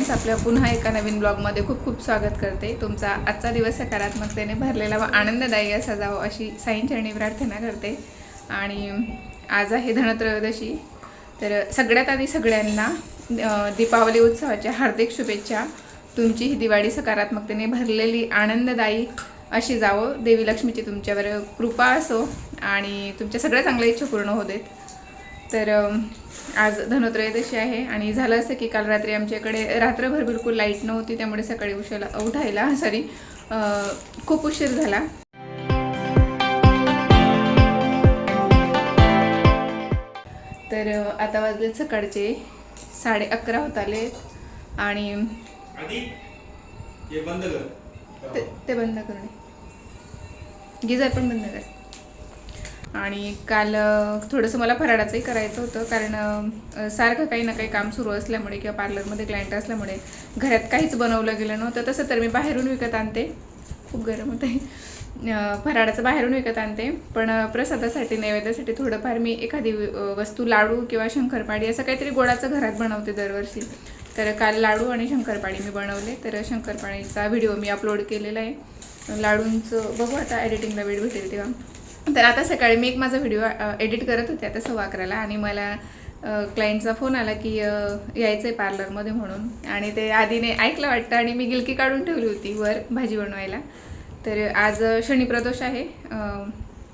Friends, आपल्या पुन्हा एका नवीन ब्लॉगमध्ये खूप खूप स्वागत करते. तुमचा आजचा दिवस सकारात्मकतेने भरलेला व आनंददायी असा जावो अशी साईंचरणी प्रार्थना करते. आणि आज आहे धनत्रयोदशी. तर सगळ्यात आधी सगळ्यांना दीपावली उत्सवाच्या हार्दिक शुभेच्छा. तुमची ही दिवाळी सकारात्मकतेने भरलेली आनंददायी अशी जावो. देवी लक्ष्मीची तुमच्यावर कृपा असो आणि तुमच्या सगळ्या चांगल्या इच्छा पूर्ण होत आहेत. तर आज धनत्रयोदशी आहे आणि झालं असं की काल रात्री आमच्याकडे रात्रभर बिलकुल लाईट नव्हती, त्यामुळे सकाळी उठायला खूप उशीर झाला. तर आता वाजले सकाळचे 11:30 होत आले आणि ते बंद करणे, गिझर पण बंद कर. आणि काल थोडंसं मला फराळाचंही करायचं होतं, कारण सारखं काही ना काही काम सुरू असल्यामुळे किंवा पार्लरमध्ये क्लायंट असल्यामुळे घरात काहीच बनवलं गेलं नव्हतं. तसं तर मी बाहेरून विकत आणते, खूप गरम होत आहे, फराळाचं बाहेरून विकत आणते. पण प्रसादासाठी नैवेद्यासाठी थोडंफार मी एखादी वस्तू, लाडू किंवा शंकरपाळी असं काहीतरी गोडाचं घरात बनवते दरवर्षी. तर काल लाडू आणि शंकरपाळी मी बनवले. तर शंकरपाळीचा व्हिडिओ मी अपलोड केलेला आहे. लाडूंचं बघू आता एडिटिंगला वेळ भेटेल तेव्हा. तर आता सकाळी मी माझा व्हिडिओ एडिट करत होते आता 11:15 आणि मला क्लायंटचा फोन आला की यायचं आहे पार्लरमध्ये म्हणून. आणि ते आधीने ऐकलं वाटतं आणि मी गिलकी काढून ठेवली होती वर भाजी बनवायला. तर आज शनिप्रदोष आहे,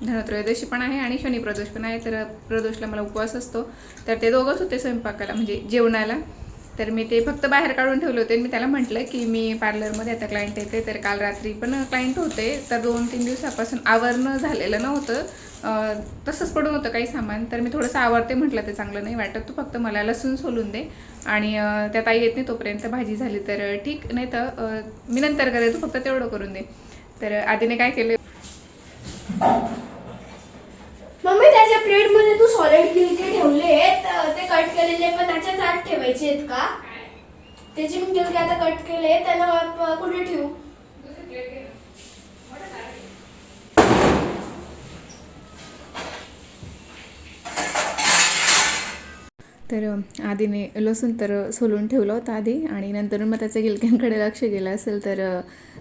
धनत्रयोदशी पण आहे आणि शनिप्रदोष पण आहे. तर प्रदोषला मला उपवास असतो, तर ते दोघंच होते स्वयंपाकाला म्हणजे जेवणाला. तर मी ते फक्त बाहेर काढून ठेवले होते. मी त्याला म्हटलं की मी पार्लरमध्ये आता क्लायंट येते. तर काल रात्री पण क्लायंट होते, तर 2-3 दिवसापासून आवरणं झालेलं नव्हतं, तसंच पडून होतं काही सामान. तर मी थोडंसं आवरते म्हटलं, ते चांगलं नाही वाटत, तू फक्त मला लसूण सोलून दे आणि त्या ताई येत नाही तोपर्यंत भाजी झाली तर ठीक, नाही तर मी नंतर करेल, तू फक्त तेवढं करून दे. तर आधीने काय केलं, मम्मी त्याच्या प्लेटमध्ये तू सॉलिड गिलके ठेवले, ते कट केलेले पण त्याच्यात आत ठेवायचे आहेत का? त्याचे मी गिलके आता कट केले, त्याला कुठे ठेवू? तर आधीने लसूण तर सोलून ठेवलं होतं आधी आणि नंतर मग त्याचं गिलक्यांकडे लक्ष गेलं असेल. तर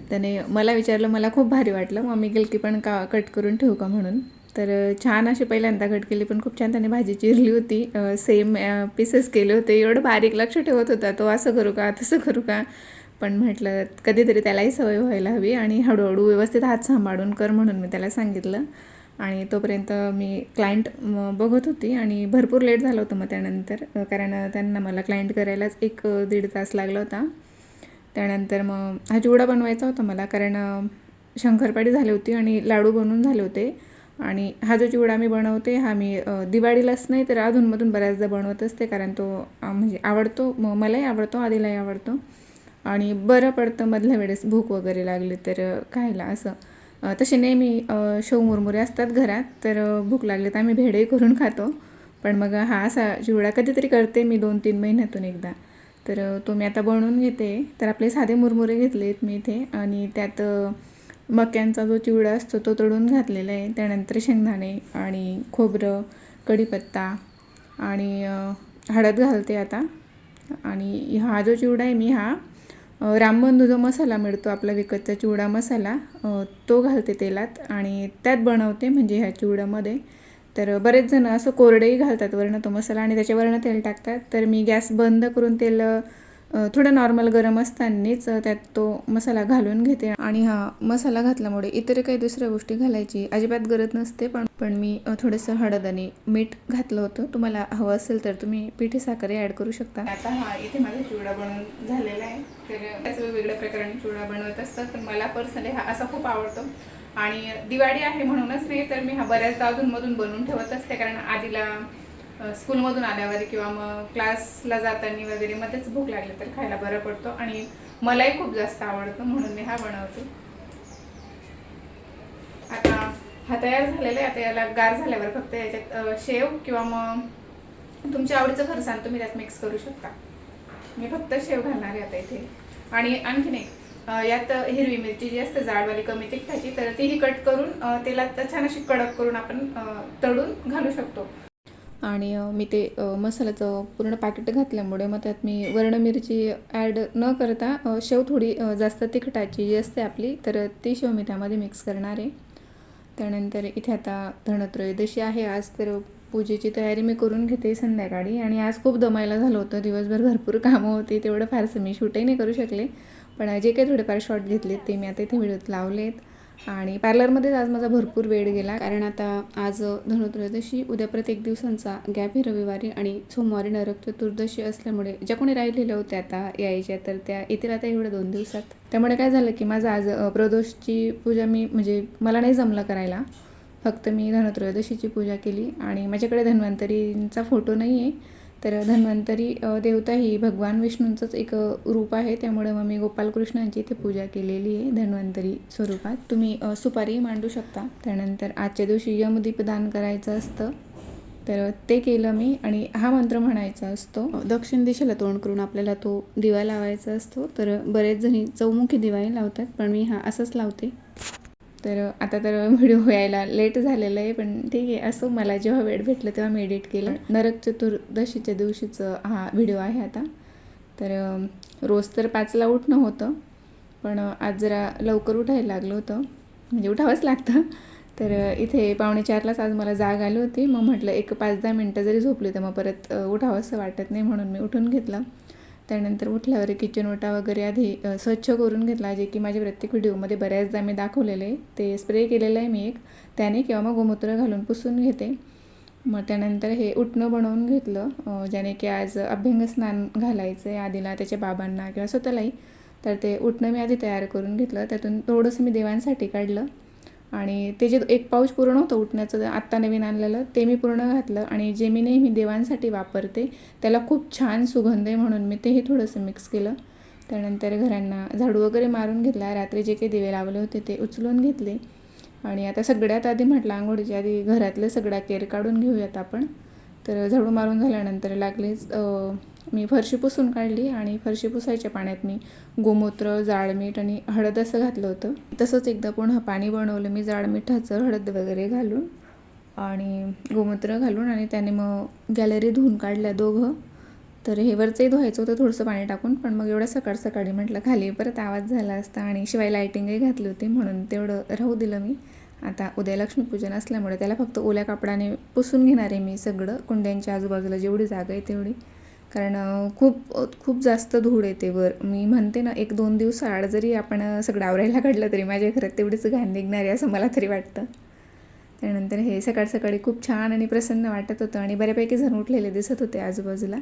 त्याने मला विचारलं, मला खूप भारी वाटलं, मग मी गिलकी पण कट करून ठेवू का म्हणून. तर छान अशी पहिल्यांदा कट केली, पण खूप छान त्याने भाजी चिरली होती, सेम पीसेस केले होते. एवढं बारीक लक्ष ठेवत होता तो, असं करू का तसं करू का. पण म्हटलं कधीतरी त्यालाही सवय व्हायला हवी आणि हळूहळू व्यवस्थित हात सांभाळून कर म्हणून मी त्याला सांगितलं. आणि तोपर्यंत मी क्लायंट बघत होती आणि भरपूर लेट झालं होतं मग त्यानंतर, कारण त्यांना मला क्लायंट करायलाच 1-1.5 तास लागला होता. त्यानंतर मग हा चिवडा बनवायचा होता मला, कारण शंकरपाळी झाली होती आणि लाडू बनवून झाले होते. आणि हा जो चिवडा मी बनवते हा मी दिवाळीलाच नाही तर अधूनमधून बऱ्याचदा बनवत असते, कारण तो म्हणजे आवडतो, मलाही आवडतो, आधीलाही आवडतो आणि बरं पडतं मधल्या वेळेस भूक वगैरे लागली तर खायला. असं तसे नेहमी शेव मुरमुरे असतात घरात, तर भूक लागली तर आम्ही भेडही करून खातो. पण मग हा असा चिवडा कधीतरी करते मी 2-3 महिन्यातून एकदा. तर तो मी आता बनवून घेते. तर आपले साधे मुरमुरे घेतलेत मी इथे आणि त्यात मक्यांचा जो चिवडा असतो तो तळून घातलेला आहे. त्यानंतर शेंगदाणे आणि खोबरं, कढीपत्ता आणि हळद घालते आता. आणि हा जो चिवडा आहे मी हा रामबंधू जो मसाला मिळतो आपला विकतचा चिवडा मसाला, तो घालते तेलात आणि त्यात बनवते म्हणजे ह्या चिवड्यामध्ये. तर बरेच जण असं कोरडेही घालतात वरनं तो मसाला आणि त्याच्यावरनं तेल टाकतात. तर मी गॅस बंद करून तेल थोडं नॉर्मल गरम असतानाच त्यात तो मसाला घालून घेते. आणि हा मसाला घातल्यामुळे इतर काही दुसऱ्या गोष्टी घालायची अजिबात गरज नसते. पण मी थोडंसं हळद आणि मीठ घातलं होतं. तुम्हाला हवं असेल तर तुम्ही पिठी साखरही ॲड करू शकता. आता हा इथे माझा चिवडा बनवून झालेला आहे. तर त्याच वेगवेगळ्या प्रकाराने चिवडा बनवत असतात, पण मला पर्सनली हा असा खूप आवडतो. आणि दिवाळी आहे म्हणूनच नाही तर मी हा बऱ्याचदा अधूनमधून बनवून ठेवत असते, कारण आधीला स्कूलमधून आल्यावर किंवा मग क्लासला जाताना वगैरे मग त्याच भूक लागली तर खायला बरं पडतो आणि मलाही खूप जास्त आवडतो म्हणून मी हा बनवते. आता हा तयार झालेला आहे. आता याला गार झाल्यावर फक्त याच्यात शेव किंवा मग तुमच्या आवडीचं फरसाण तुम्ही त्यात मिक्स करू शकता. मी फक्त शेव घालणार आहे आता इथे. आणि आणखीन एक यात हिरवी मिरची जी असते जाडवाली कमी तिखटाची, तर तीही कट करून तेलात छान अशी कडक करून आपण तळून घालू शकतो. आणि मी ते मसाल्याचं पूर्ण पॅकेट घातल्यामुळे मग त्यात मी वर्ण मिरची ॲड न करता शेव थोडी जास्त तिखटाची जी असते आपली, तर ती शेव मी त्यामध्ये मिक्स करणार आहे. त्यानंतर इथे आता धनत्रयोदशी आहे आज, तर पूजेची तयारी मी करून घेते संध्याकाळी. आणि आज खूप दमायला झालं होतं, दिवसभर भरपूर कामं होती, तेवढं फारसं मी शूटही नाही करू शकले. पण जे काही थोडेफार शॉट घेतलेत ते मी आता इथे व्हिडिओत लावलेत. आणि पार्लरमध्येच आज माझा भरपूर वेळ गेला, कारण आता आज धनत्रयोदशी, उद्या परत 1 दिवसांचा गॅप आहे रविवारी, आणि सोमवारी नरक चतुर्दशी असल्यामुळे ज्या कोणी राहिलेल्या होत्या आता यायच्या, तर त्या येतील आता एवढ्या 2 दिवसात. त्यामुळे काय झालं की माझं आज प्रदोषची पूजा मी म्हणजे मला नाही जमलं करायला, फक्त मी धनत्रयोदशीची पूजा केली. आणि माझ्याकडे धन्वंतरींचा फोटो नाही आहे, तर धन्वंतरी देवता ही भगवान विष्णूंचंच एक रूप आहे, त्यामुळे मग मी गोपालकृष्णांची इथे पूजा केलेली आहे धन्वंतरी स्वरूपात. तुम्ही सुपारी मांडू शकता. त्यानंतर आजच्या दिवशी यमदीप दान करायचं असतं, तर ते केलं मी. आणि हा मंत्र म्हणायचा असतो, दक्षिण दिशेला तोंड करून आपल्याला तो दिवा लावायचा असतो. तर बरेच जणी चौमुखी दिवाही लावतात, पण मी हा असंच लावते. तर आता तर व्हिडिओ यायला लेट झालेलं आहे, पण ठीक आहे, असं मला जेव्हा वेळ भेटलं तेव्हा मी एडिट केलं. नरक चतुर्दशीच्या दिवशीचं हा व्हिडिओ आहे आता. तर रोज तर 5ला उठणं होतं, पण आज जरा लवकर उठायला लागलं होतं, म्हणजे उठावंच लागतं. तर इथे 3:45लाच आज मला जाग आली होती. मग म्हटलं एक 5-10 मिनटं जरी झोपली तर मग परत उठावं असं वाटत नाही, म्हणून मी उठून घेतलं. त्यानंतर उठल्यावर किचन ओटा वगैरे आधी स्वच्छ करून घेतला, जे की माझ्या प्रत्येक व्हिडिओमध्ये बऱ्याचदा मी दाखवलेले आहे. ते स्प्रे केलेलं आहे मी एक, त्याने किंवा मग गोमूत्र घालून पुसून घेते. मग त्यानंतर हे उटणं बनवून घेतलं, ज्याने की आज अभ्यंग स्नान घालायचं आहे आधीला त्याच्या बाबांना किंवा स्वतःलाही. तर ते उटणं मी आधी तयार करून घेतलं, त्यातून थोडंसं मी देवांसाठी काढलं. आणि ते जे 1 पाऊच पूर्ण होतं उटण्याचं आत्ता नवीन आणलेलं, ते मी पूर्ण घातलं. आणि जे मी नेहमी देवांसाठी वापरते त्याला खूप छान सुगंध आहे, म्हणून मी तेही थोडंसं मिक्स केलं. त्यानंतर घरांना झाडू वगैरे मारून घेतला, रात्री जे काही दिवे लावले होते ते उचलून घेतले. आणि आता सगळ्यात आधी म्हटलं आंघोळीच्या आधी घरातलं सगळा केर काढून घेऊयात आपण. तर झाडू मारून झाल्यानंतर लागलीच मी फरशी पुसून काढली. आणि फरशी पुसायच्या पाण्यात मी गोमूत्र, जाड मीठ आणि हळद असं घातलं होतं. तसंच एकदा पुन्हा पाणी बनवलं मी जाड मिठाचं, हळद वगैरे घालून आणि गोमूत्र घालून, आणि त्याने मग गॅलरी धुवून काढल्या दोघं. तर हे वरचंही धुवायचं होतं थोडंसं पाणी टाकून, पण मग एवढं सकाळ सकाळी म्हटलं खाली परत आवाज झाला असता, आणि शिवाय लायटिंगही घातली होती, म्हणून तेवढं राहू दिलं मी. आता उद्या लक्ष्मीपूजन असल्यामुळे त्याला फक्त ओल्या कापडाने पुसून घेणार आहे मी सगळं, कुंड्यांच्या आजूबाजूला जेवढी जागा आहे तेवढी, कारण खूप जास्त धूळ येते वर. मी म्हणते ना 1-2 दिवसाआड जरी आपण सगळं आवरायला काढलं तरी माझ्या घरात तेवढीच घाण निघणार आहे, असं मला तरी वाटतं. त्यानंतर हे सकाळ सकाळी खूप छान आणि प्रसन्न वाटत होतं, आणि बऱ्यापैकी जण उठलेले दिसत होते आजूबाजूला.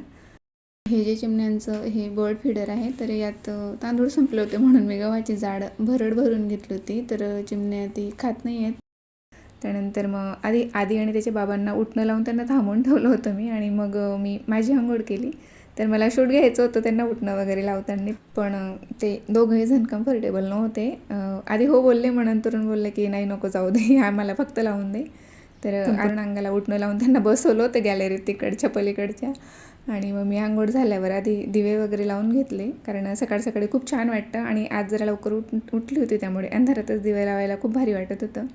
हे जे चिमण्यांचं हे बर्ड फीडर आहे, तर यात तांदूळ संपले होते, म्हणून मी गव्हाची जाड भरड भरून घेतली होती. तर चिमण्या ती खात नाही आहेत. त्यानंतर मग आधी आणि त्याच्या बाबांना उठणं लावून त्यांना थांबवून ठेवलं होतं मी, आणि मग मी माझी अंघोळ केली. तर मला शूट घ्यायचं होतं त्यांना उठणं वगैरे लावताना, पण ते दोघंही जण कम्फर्टेबल नव्हते. आधी हो बोलले, मग नंतरून बोलले की नाही नको जाऊ दे, आम्हाला फक्त लावून दे. तर अंगाला उठणं लावून त्यांना बसवलं होतं गॅलरीत तिकडच्या पलीकडच्या. आणि मग मी आंघोळ झाल्यावर आधी दिवे वगैरे लावून घेतले, कारण सकाळ सकाळी खूप छान वाटतं. आणि आज जरा लवकर उठली होती, त्यामुळे अंधारातच दिवे लावायला खूप भारी वाटत होतं.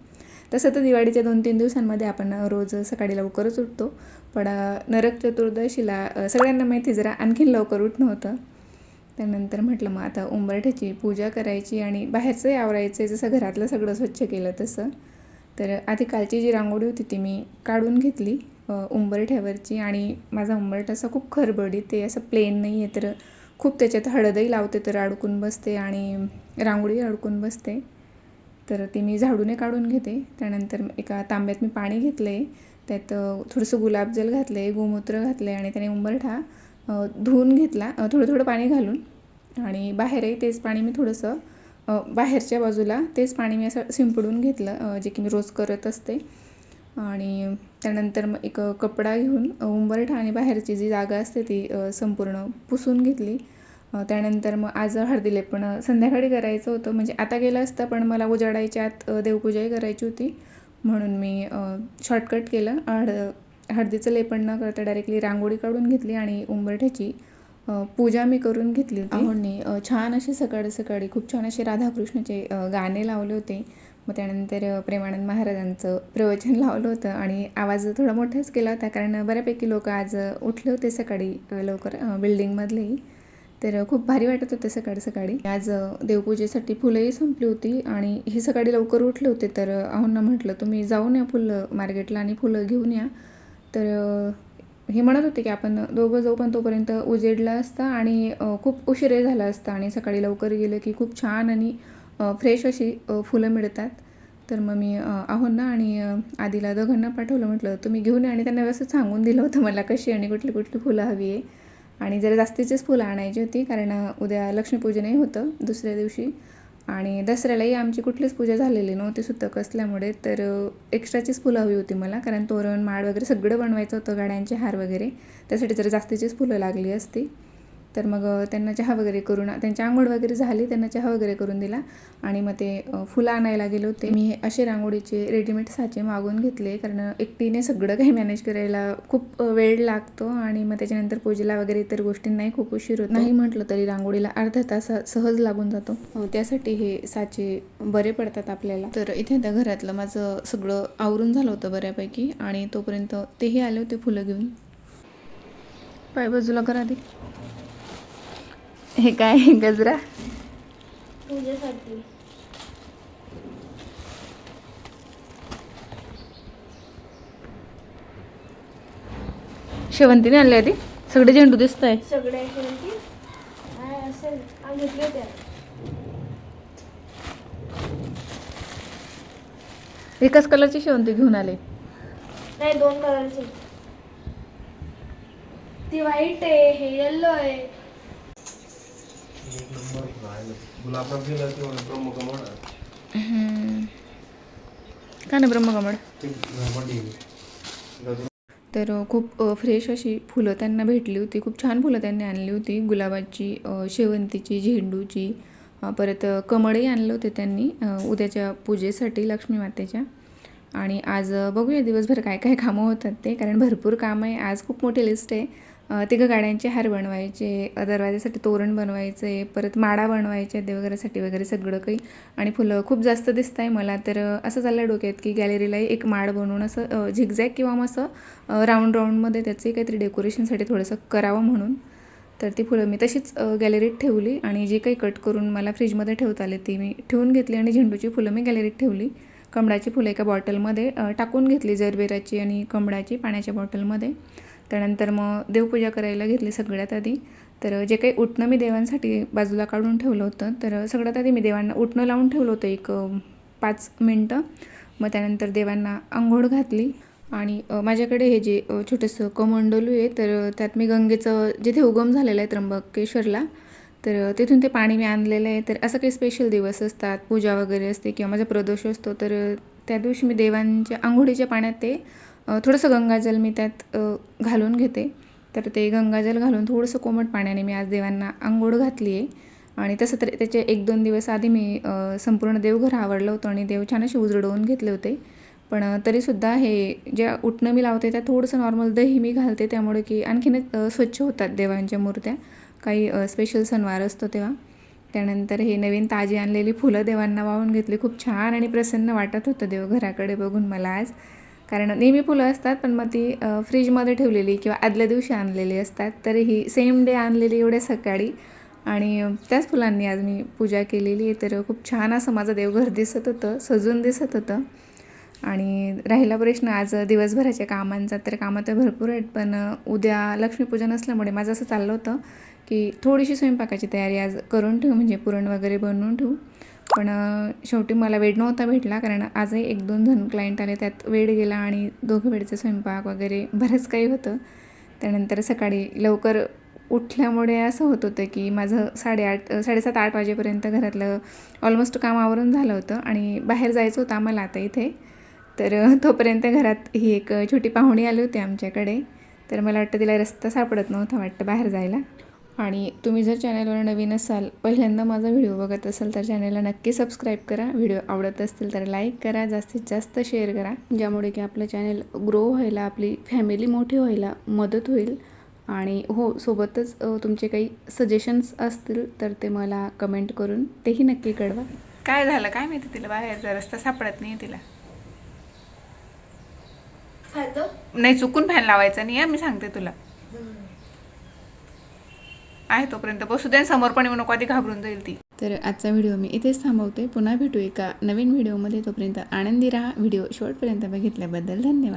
तसं तर दिवाळीच्या 2-3 दिवसांमध्ये आपण रोज सकाळी लवकरच उठतो, पण नरक चतुर्दशीला सगळ्यांना माहिती जरा आणखीन लवकर उठणं होतं. त्यानंतर म्हटलं मग आता उंबरठ्याची पूजा करायची आणि बाहेरचंही आवरायचं आहे, जसं घरातलं सगळं स्वच्छ केलं तसं. तर आधी कालची जी रांगोळी होती ती मी काढून घेतली उंबरठ्यावरची. आणि माझा उंबरठा असा खूप खरबडीत, ते असं प्लेन नाही आहे, तर खूप त्याच्यात हळदही लावते तर अडकून बसते, आणि रांगोळी अडकून बसते. तर ती मी झाडूने काढून घेते. त्यानंतर एका तांब्यात मी पाणी घेतलं आहे, त्यात थोडंसं गुलाबजल घातलं आहे, गोमूत्र घातलं आहे, आणि त्याने उंबरठा धुवून घेतला थोडं थोडं पाणी घालून. आणि बाहेरही तेच पाणी मी थोडंसं बाहेरच्या बाजूला तेच पाणी मी असं शिंपडून घेतलं, जे की मी रोज करत असते. आणि त्यानंतर मग एक कपडा घेऊन उंबरठा आणि बाहेरची जी जागा असते ती संपूर्ण पुसून घेतली. त्यानंतर मग आज हळदीलेपण संध्याकाळी करायचं होतं, म्हणजे आता गेलं असतं, पण मला उजाडायच्या आत देवपूजाही करायची होती, म्हणून मी शॉर्टकट केलं. हळदीचं लेपन न करता डायरेक्टली रांगोळी काढून घेतली आणि उंबरठ्याची पूजा मी करून घेतली होती. आहोंनी छान असे सकाळी सकाळी खूप छान असे राधाकृष्णाचे गाणे लावले होते. मग त्यानंतर प्रेमानंद महाराजांचं प्रवचन लावलं होतं आणि आवाज थोडा मोठाच केला होता, कारण बऱ्यापैकी लोक आज उठले होते सकाळी लवकर बिल्डिंगमधलेही. तर खूप भारी वाटत होतं सकाळी सकाळी. आज देवपूजेसाठी फुलंही संपली होती आणि हे सकाळी लवकर उठले होते, तर आहोंना म्हटलं तुम्ही जाऊन या फुलं मार्केटला आणि फुलं घेऊन या. तर हे म्हणत होते की आपण दोघं जाऊ, पण तोपर्यंत उजेडला असता आणि खूप उशीरही झाला असता आणि सकाळी लवकर गेलं की खूप छान आणि फ्रेश अशी फुलं मिळतात. तर मग मी आहोंना आणि आधीला दोघांना पाठवलं, म्हटलं तुम्ही घेऊन या. आणि त्यांना व्यवस्थित सांगून दिलं होतं मला कशी आणि कुठली कुठली फुलं हवी आहे. आणि जरा जास्तीचीच फुलं आणायची होती, कारण उद्या लक्ष्मीपूजनही होतं दुसऱ्या दिवशी आणि दसऱ्यालाही आमची कुठलीच पूजा झालेली नव्हती सुतक असल्यामुळे. तर एक्स्ट्राचीच फुलं हवी होती मला, कारण तोरण माळ वगैरे सगळं बनवायचं होतं, गाड्यांचे हार वगैरे. त्यासाठी जरा जास्तीचीच फुलं लागली असती. तर मग त्यांना चहा वगैरे करून, त्यांची आंघोळ वगैरे झाली, त्यांना चहा वगैरे करून दिला आणि मग ते फुलं आणायला गेले होते. मी असे रांगोळीचे रेडीमेड साचे मागवून घेतले, कारण एकटीने सगळं काही मॅनेज करायला खूप वेळ लागतो आणि मग त्याच्यानंतर पूजेला वगैरे इतर गोष्टींनाही खूप उशीर होतो. नाही म्हटलं तरी रांगोळीला अर्धा तास सहज लागून जातो. त्यासाठी हे साचे बरे पडतात आपल्याला. तर इथे त्या घरातलं माझं सगळं आवरून झालं होतं बऱ्यापैकी आणि तोपर्यंत तेही आले होते फुलं घेऊन. पाय बाजूला करा आधी. हे काय गजरा? पूजेसाठी. शेवंतीने आणले आधी सगळे झेंडू दिसत आहे. सगळे असेल घेतले त्या. एकाच कलरची शेवंती घेऊन आले. नाही, 2 कलरची. ती व्हाईट आहे, हे येल्लो आहे. का ना ब्रह्मकमळ. तर खूप फ्रेश अशी फुलं त्यांना भेटली होती. खूप छान फुलं त्यांनी आणली होती, गुलाबाची, शेवंतीची, झेंडूची, परत कमळही आणले होते त्यांनी उद्याच्या पूजेसाठी लक्ष्मी मातेच्या. आणि आज बघूया दिवसभर काय काय कामं होतात ते, कारण भरपूर कामं आहे आज. खूप मोठी लिस्ट आहे. 3 गाड्यांचे हार बनवायचे, दरवाजासाठी तोरण बनवायचं आहे, परत माळा बनवायचे देवघरासाठी वगैरे सगळं काही. आणि फुलं खूप जास्त दिसत आहे मला. तर असं चाललं आहे डोक्यात की गॅलरीलाही एक माळ बनवून असं झिगझॅग किंवा मग असं राऊंडमध्ये त्याचे काहीतरी डेकोरेशनसाठी थोडंसं करावं म्हणून. तर ती फुलं मी तशीच गॅलरीत ठेवली आणि जी काही कट करून मला फ्रीजमध्ये ठेवता आले ती मी ठेवून घेतली आणि झेंडूची फुलं मी गॅलरीत ठेवली. कमळाची फुलं एका बॉटलमध्ये टाकून घेतली, जरबेराची आणि कमळाची पाण्याच्या बॉटलमध्ये. त्यानंतर मग देवपूजा करायला घेतली सगळ्यात आधी. तर जे काही उटणं मी देवांसाठी बाजूला काढून ठेवलं होतं, तर सगळ्यात आधी मी देवांना उटणं लावून ठेवलं होतं एक 5 मिनटं. मग त्यानंतर देवांना अंघोळ घातली आणि माझ्याकडे हे जे छोटंसं कमंडलू आहे, तर त्यात मी गंगेचं जिथे उगम झालेला आहे त्र्यंबकेश्वरला, तर तिथून ते पाणी मी आणलेलं आहे. तर असं काही स्पेशल दिवस असतात, पूजा वगैरे असते किंवा माझा प्रदोष असतो, तर त्या दिवशी मी देवांच्या अंघोळीच्या पाण्यात ते थोडंसं गंगाजल मी त्यात घालून घेते. तर ते गंगाजल घालून थोडंसं कोमट पाण्याने मी आज देवांना अंघोळ घातली आहे. आणि तसं तर त्याचे 1-2 दिवस आधी मी संपूर्ण देवघर आवडलं होतं आणि देव छान असे उजळवून घेतले होते. पण तरीसुद्धा हे ज्या उटणं मी लावते त्यात थोडंसं नॉर्मल दही मी घालते, त्यामुळे की आणखीनच स्वच्छ होतात देवांच्या मूर्त्या. काही स्पेशल सणवार असतो तेव्हा. त्यानंतर हे नवीन ताजी आणलेली फुलं देवांना वाहून घेतली. खूप छान आणि प्रसन्न वाटत होतं देवघराकडे बघून मला आज. कारण नेहमी फुलं असतात, पण मग ती फ्रीजमध्ये ठेवलेली किंवा आदल्या दिवशी आणलेली असतात. तर ही सेम डे आणलेली एवढ्या सकाळी आणि त्याच फुलांनी आज मी पूजा केलेली आहे. तर खूप छान असं माझं देवघर दिसत होतं, सजून दिसत होतं. आणि राहिला प्रश्न आज दिवसभराच्या कामांचा, तर कामं तर भरपूर आहेत, पण उद्या लक्ष्मीपूजन असल्यामुळे माझं असं चाललं होतं की थोडीशी स्वयंपाकाची तयारी आज करून ठेवू, म्हणजे पुरण वगैरे बनवून ठेवू. पण शेवटी मला वेळ नव्हता भेटला, कारण आजही 1-2 जण क्लायंट आले, त्यात वेळ गेला आणि दोघं वेळचं स्वयंपाक वगैरे बरंच काही होतं. त्यानंतर सकाळी लवकर उठल्यामुळे असं होत होतं की माझं 7:30-8 वाजेपर्यंत घरातलं ऑलमोस्ट काम आवरून झालं होतं आणि बाहेर जायचं होतं आम्हाला आता इथे. तर तोपर्यंत घरात ही एक छोटी पाहुणी आली होती आमच्याकडे. तर मला वाटतं तिला रस्ता सापडत नव्हता वाटतं बाहेर जायला. आणि तुम्ही जर चॅनलवर नवीन असाल, पहिल्यांदा माझा व्हिडिओ बघत असाल, तर चॅनलला नक्की सबस्क्राईब करा. व्हिडिओ आवडत असतील तर लाईक करा, जास्तीत जास्त शेअर करा, ज्यामुळे की आपलं चॅनल ग्रो व्हायला, आपली फॅमिली मोठी व्हायला मदत होईल. आणि हो, सोबतच तुमचे काही सजेशन्स असतील तर ते मला कमेंट करून तेही नक्की कळवा. काय झालं काय माहिती तिला, बाहेरचा रस्ता सापडत नाही तिला. खातो. नाही, चुकून फॅन लावायचा नाही आहे, मी सांगते तुला. आहे तोपर्यंत बसू दे, समोर पण येऊ नको, आधी घाबरून जाईल ती. तर आजचा व्हिडिओ मी इथेच थांबवते. पुन्हा भेटू एका नवीन व्हिडिओमध्ये. तोपर्यंत आनंदी राहा. व्हिडिओ शेवटपर्यंत बघितल्याबद्दल धन्यवाद.